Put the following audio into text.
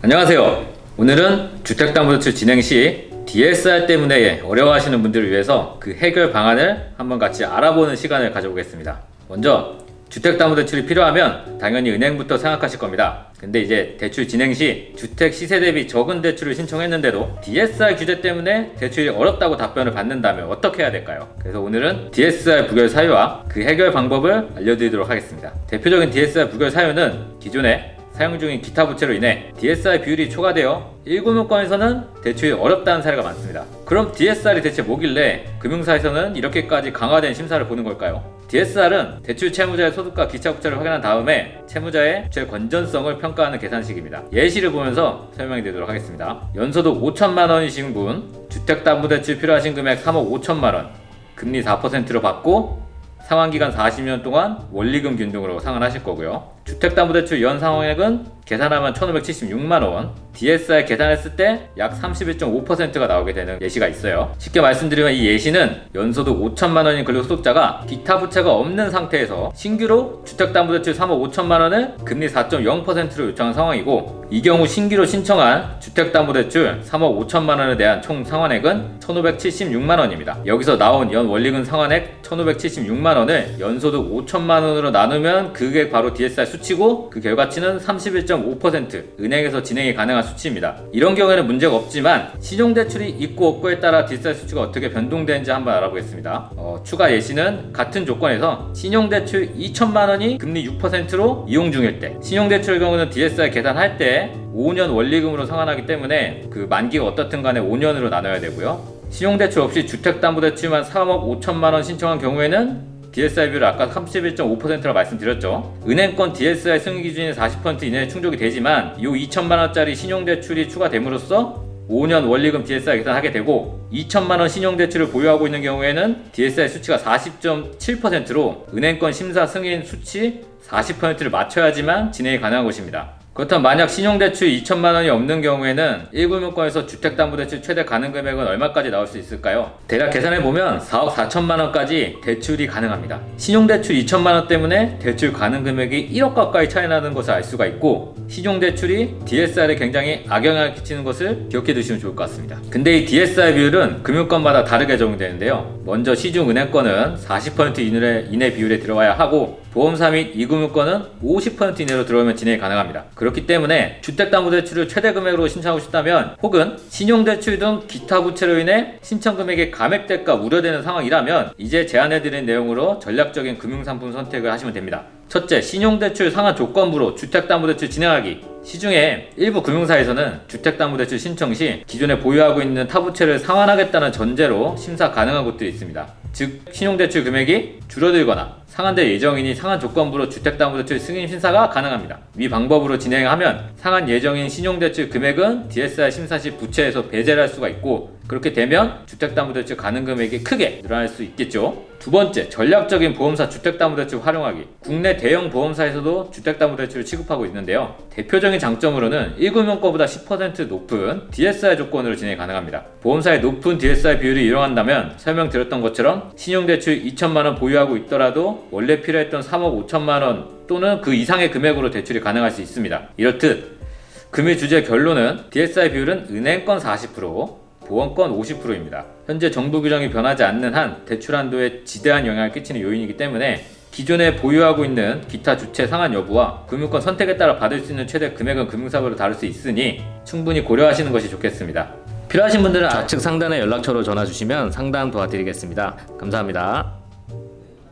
안녕하세요. 오늘은 주택담보대출 진행 시 DSR 때문에 어려워하시는 분들을 위해서 그 해결 방안을 한번 같이 알아보는 시간을 가져보겠습니다. 먼저 주택담보대출이 필요하면 당연히 은행부터 생각하실 겁니다. 근데 이제 대출 진행 시 주택 시세 대비 적은 대출을 신청했는데도 DSR 규제 때문에 대출이 어렵다고 답변을 받는다면 어떻게 해야 될까요? 그래서 오늘은 DSR 부결 사유와 그 해결 방법을 알려드리도록 하겠습니다. 대표적인 DSR 부결 사유는 기존에 사용 중인 기타 부채로 인해 DSR 비율이 초과되어 1금융권에서는 대출이 어렵다는 사례가 많습니다. 그럼 DSR이 대체 뭐길래 금융사에서는 이렇게까지 강화된 심사를 보는 걸까요? DSR은 대출 채무자의 소득과 기타 부채를 확인한 다음에 채무자의 부채 건전성을 평가하는 계산식입니다. 예시를 보면서 설명드리도록 하겠습니다. 연소득 5천만 원이신 분, 주택담보대출 필요하신 금액 3억 5천만 원, 금리 4%로 받고 상환기간 40년 동안 원리금 균등으로 상환하실 거고요. 주택담보대출 연 상환액은 계산하면 1,576만원, DSR 계산했을 때 약 31.5%가 나오게 되는 예시가 있어요. 쉽게 말씀드리면 이 예시는 연소득 5천만원인 근로소득자가 기타 부채가 없는 상태에서 신규로 주택담보대출 3억 5천만원을 금리 4.0%로 요청한 상황이고, 이 경우 신규로 신청한 주택담보대출 3억 5천만원에 대한 총 상환액은 1,576만원입니다. 여기서 나온 연 원리금 상환액 1,576만원을 연소득 5천만원으로 나누면 그게 바로 DSR 수치고, 그 결과치는 31.5% 은행에서 진행이 가능한 수치입니다. 이런 경우에는 문제가 없지만 신용대출이 있고 없고에 따라 DSR 수치가 어떻게 변동되는지 한번 알아보겠습니다. 추가 예시는 같은 조건에서 신용대출 2천만원이 금리 6%로 이용 중일 때, 신용대출 경우는 DSR 계산할 때 5년 원리금으로 상환하기 때문에 그 만기가 어떻든 간에 5년으로 나눠야 되고요. 신용대출 없이 주택담보대출만 3억 5천만원 신청한 경우에는 DSR 비율을 아까 31.5%라고 말씀드렸죠. 은행권 DSR 승인 기준이 40% 이내에 충족이 되지만 이 2천만원짜리 신용대출이 추가됨으로써 5년 원리금 DSR 계산하게 되고, 2천만원 신용대출을 보유하고 있는 경우에는 DSR 수치가 40.7%로 은행권 심사 승인 수치 40%를 맞춰야지만 진행이 가능한 것입니다. 그렇다면 만약 신용대출 2천만원이 없는 경우에는 1금융권에서 주택담보대출 최대 가능 금액은 얼마까지 나올 수 있을까요? 대략 계산해보면 4억 4천만원까지 대출이 가능합니다. 신용대출 2천만원 때문에 대출 가능 금액이 1억 가까이 차이 나는 것을 알 수가 있고, 신용대출이 DSR에 굉장히 악영향을 끼치는 것을 기억해 두시면 좋을 것 같습니다. 근데 이 DSR 비율은 금융권마다 다르게 적용되는데요. 먼저 시중은행권은 40% 이내 비율에 들어와야 하고, 보험사 및 이금융권은 50% 이내로 들어오면 진행이 가능합니다. 그렇기 때문에 주택담보대출을 최대 금액으로 신청하고 싶다면, 혹은 신용대출 등 기타 부채로 인해 신청 금액이 감액될까 우려되는 상황이라면 이제 제안해드린 내용으로 전략적인 금융상품 선택을 하시면 됩니다. 첫째, 신용대출 상한 조건부로 주택담보대출 진행하기. 시중에 일부 금융사에서는 주택담보대출 신청 시 기존에 보유하고 있는 타부채를 상환하겠다는 전제로 심사 가능한 곳들이 있습니다. 즉, 신용대출 금액이 줄어들거나 상환될 예정이니 상한 조건부로 주택담보대출 승인 심사가 가능합니다. 이 방법으로 진행하면 상한 예정인 신용대출 금액은 DSR 심사 시 부채에서 배제를 할 수가 있고, 그렇게 되면 주택담보대출 가능 금액이 크게 늘어날 수 있겠죠. 두 번째, 전략적인 보험사 주택담보대출 활용하기. 국내 대형 보험사에서도 주택담보대출을 취급하고 있는데요. 대표적인 장점으로는 1금융권보다 10% 높은 DSR 조건으로 진행이 가능합니다. 보험사의 높은 DSR 비율을 이용한다면 설명드렸던 것처럼 신용대출 2천만원 보유하고 있더라도 원래 필요했던 3억 5천만원 또는 그 이상의 금액으로 대출이 가능할 수 있습니다. 이렇듯 금일 주제 결론은 DSR 비율은 은행권 40%, 보험권 50%입니다. 현재 정부 규정이 변하지 않는 한 대출 한도에 지대한 영향을 끼치는 요인이기 때문에 기존에 보유하고 있는 기타 주체 상환 여부와 금융권 선택에 따라 받을 수 있는 최대 금액은 금융사별로 다를 수 있으니 충분히 고려하시는 것이 좋겠습니다. 필요하신 분들은 좌측 상단의 연락처로 전화 주시면 상담 도와드리겠습니다. 감사합니다.